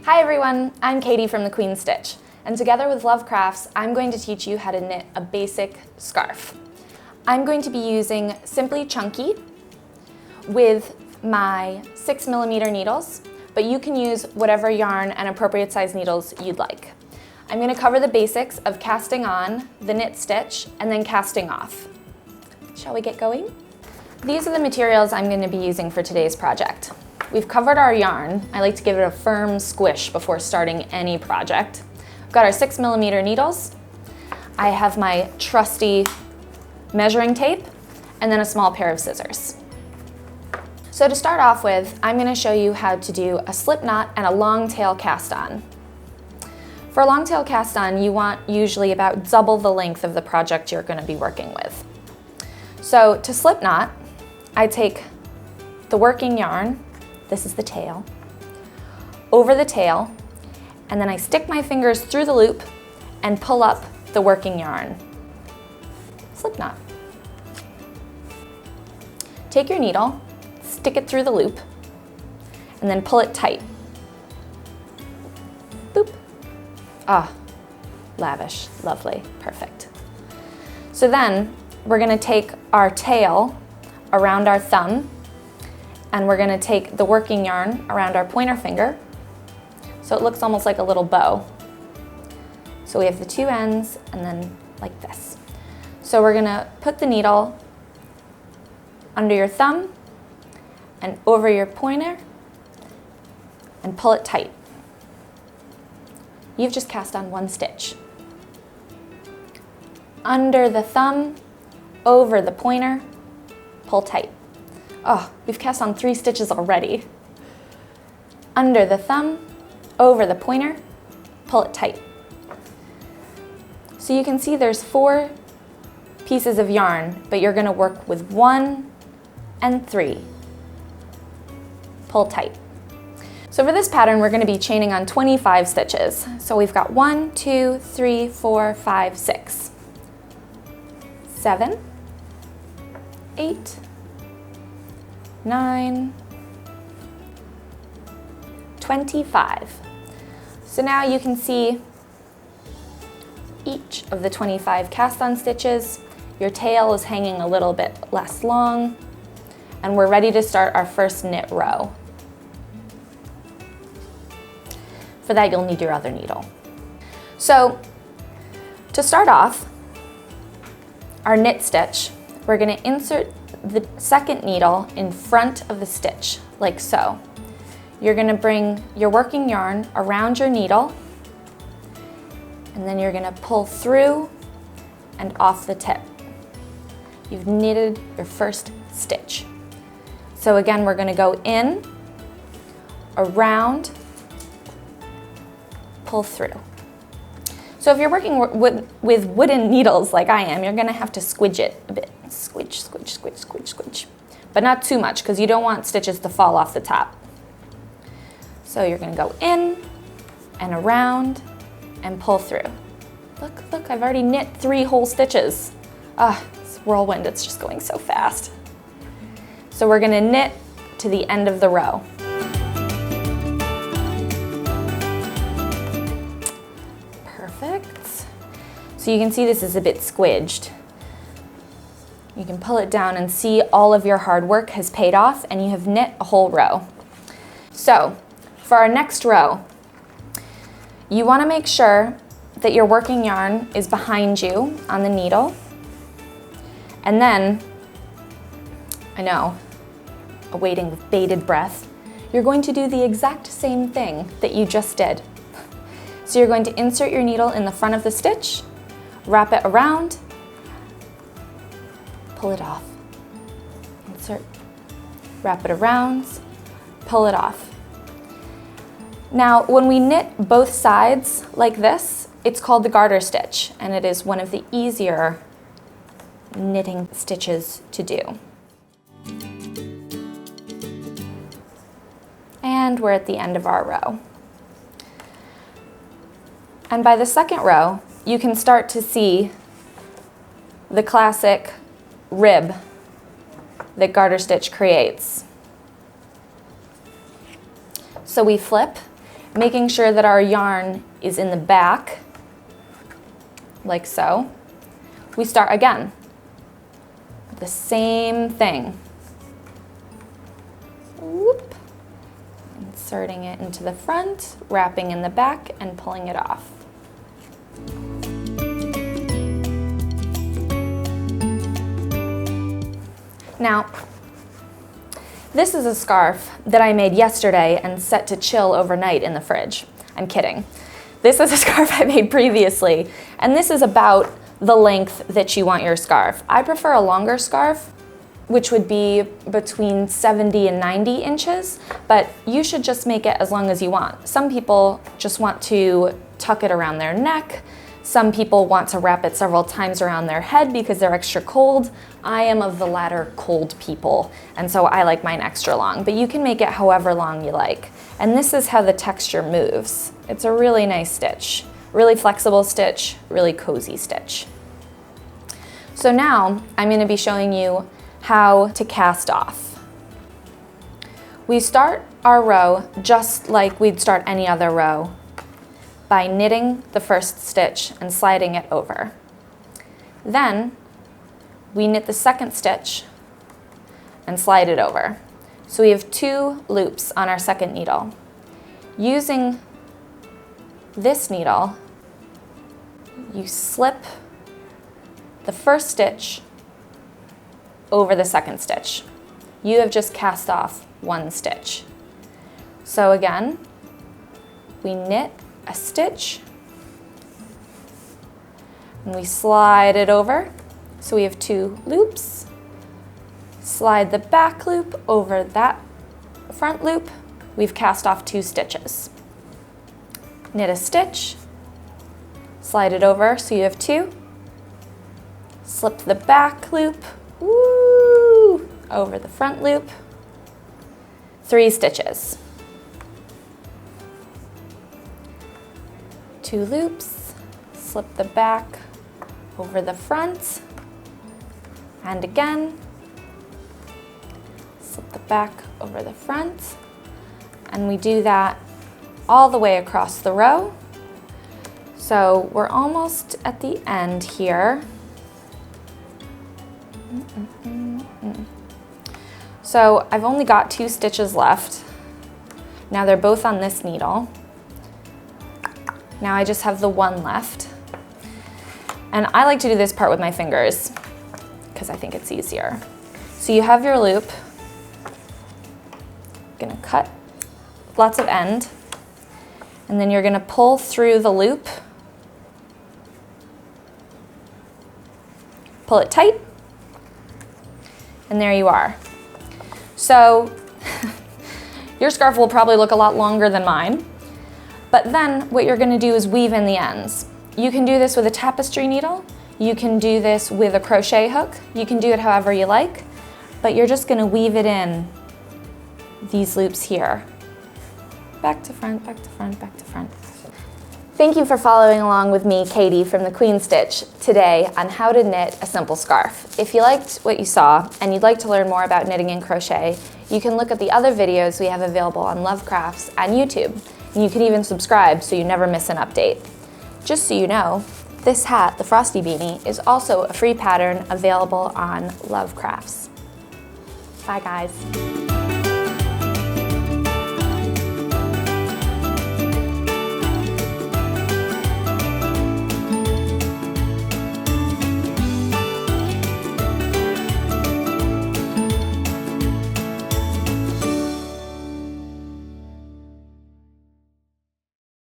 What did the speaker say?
Hi everyone, I'm Katie from the Queen Stitch, and together with LoveCrafts, I'm going to teach you how to knit a basic scarf. I'm going to be using Simply Chunky with my 6mm needles, but you can use whatever yarn and appropriate size needles you'd like. I'm going to cover the basics of casting on, the knit stitch, and then casting off. Shall we get going? These are the materials I'm going to be using for today's project. We've covered our yarn. I like to give it a firm squish before starting any project. I've got our 6mm needles. I have my trusty measuring tape, and then a small pair of scissors. So to start off with, I'm going to show you how to do a slip knot and a long tail cast on. For a long tail cast on, you want usually about double the length of the project you're going to be working with. So to slip knot, I take the working yarn, this is the tail, over the tail, and then I stick my fingers through the loop and pull up the working yarn. Slip knot. Take your needle, stick it through the loop, and then pull it tight. Boop. Ah, lavish, lovely, perfect. So then we're going to take our tail around our thumb, and we're going to take the working yarn around our pointer finger, so it looks almost like a little bow. So we have the two ends, and then like this. So we're going to put the needle under your thumb and over your pointer and pull it tight. You've just cast on one stitch. Under the thumb, over the pointer, pull tight. Oh, we've cast on 3 stitches already. Under the thumb, over the pointer, pull it tight. So you can see there's 4 pieces of yarn, but you're going to work with 1 and 3. Pull tight. So for this pattern, we're going to be chaining on 25 stitches. So we've got 1, 2, 3, 4, 5, 6, 7, 8, 9, 25. So now you can see each of the 25 cast on stitches. Your tail is hanging a little bit less long, and we're ready to start our first knit row. For that, you'll need your other needle. So to start off our knit stitch, we're going to insert the second needle in front of the stitch, like so. You're going to bring your working yarn around your needle, and then you're going to pull through and off the tip. You've knitted your first stitch. So again, we're going to go in, around, pull through. So if you're working with wooden needles like I am, you're going to have to squidge it a bit. Squidge, squidge, squidge, squidge, squidge. But not too much, because you don't want stitches to fall off the top. So you're going to go in and around and pull through. Look, look, I've already knit 3 whole stitches. Ah, this whirlwind, it's just going so fast. So we're going to knit to the end of the row. Perfect. So you can see this is a bit squidged. You can pull it down and see all of your hard work has paid off, and you have knit a whole row. So for our next row, you want to make sure that your working yarn is behind you on the needle. And then, I know, awaiting with bated breath, you're going to do the exact same thing that you just did. So you're going to insert your needle in the front of the stitch, wrap it around, pull it off. Insert, wrap it around, pull it off. Now, when we knit both sides like this, it's called the garter stitch, and it is one of the easier knitting stitches to do. And we're at the end of our row. And by the second row, you can start to see the classic rib that garter stitch creates. So we flip making sure that our yarn is in the back, like so. We start again, the same thing. Whoop. Inserting it into the front, wrapping in the back, and pulling it off. Now, this is a scarf that I made yesterday and set to chill overnight in the fridge. I'm kidding. This is a scarf I made previously, and this is about the length that you want your scarf. I prefer a longer scarf, which would be between 70 and 90 inches, but you should just make it as long as you want. Some people just want to tuck it around their neck. Some people want to wrap it several times around their head because they're extra cold. I am of the latter cold people, and so I like mine extra long, but you can make it however long you like. And this is how the texture moves. It's a really nice stitch, really flexible stitch, really cozy stitch. So now I'm going to be showing you how to cast off. We start our row just like we'd start any other row, by knitting the first stitch and sliding it over. Then we knit the second stitch and slide it over. So we have 2 loops on our second needle. Using this needle, you slip the first stitch over the second stitch. You have just cast off 1 stitch. So again, we knit a stitch and we slide it over. So we have 2 loops. Slide the back loop over that front loop. We've cast off 2 stitches. Knit a stitch, slide it over so you have 2. Slip the back loop, woo, over the front loop. 3 stitches. 2 loops, slip the back over the front, and again, slip the back over the front, and we do that all the way across the row. So we're almost at the end here. So I've only got 2 stitches left. Now they're both on this needle. Now I just have the 1 left. And I like to do this part with my fingers because I think it's easier. So you have your loop. Gonna cut lots of end, and then you're gonna pull through the loop. Pull it tight, and there you are. So your scarf will probably look a lot longer than mine. But then what you're gonna do is weave in the ends. You can do this with a tapestry needle. You can do this with a crochet hook. You can do it however you like, but you're just gonna weave it in these loops here. Back to front, back to front, back to front. Thank you for following along with me, Katie, from the Queen Stitch today on how to knit a simple scarf. If you liked what you saw and you'd like to learn more about knitting and crochet, you can look at the other videos we have available on LoveCrafts and YouTube. And you can even subscribe so you never miss an update. Just so you know, this hat, the Frosty Beanie, is also a free pattern available on LoveCrafts. Bye guys.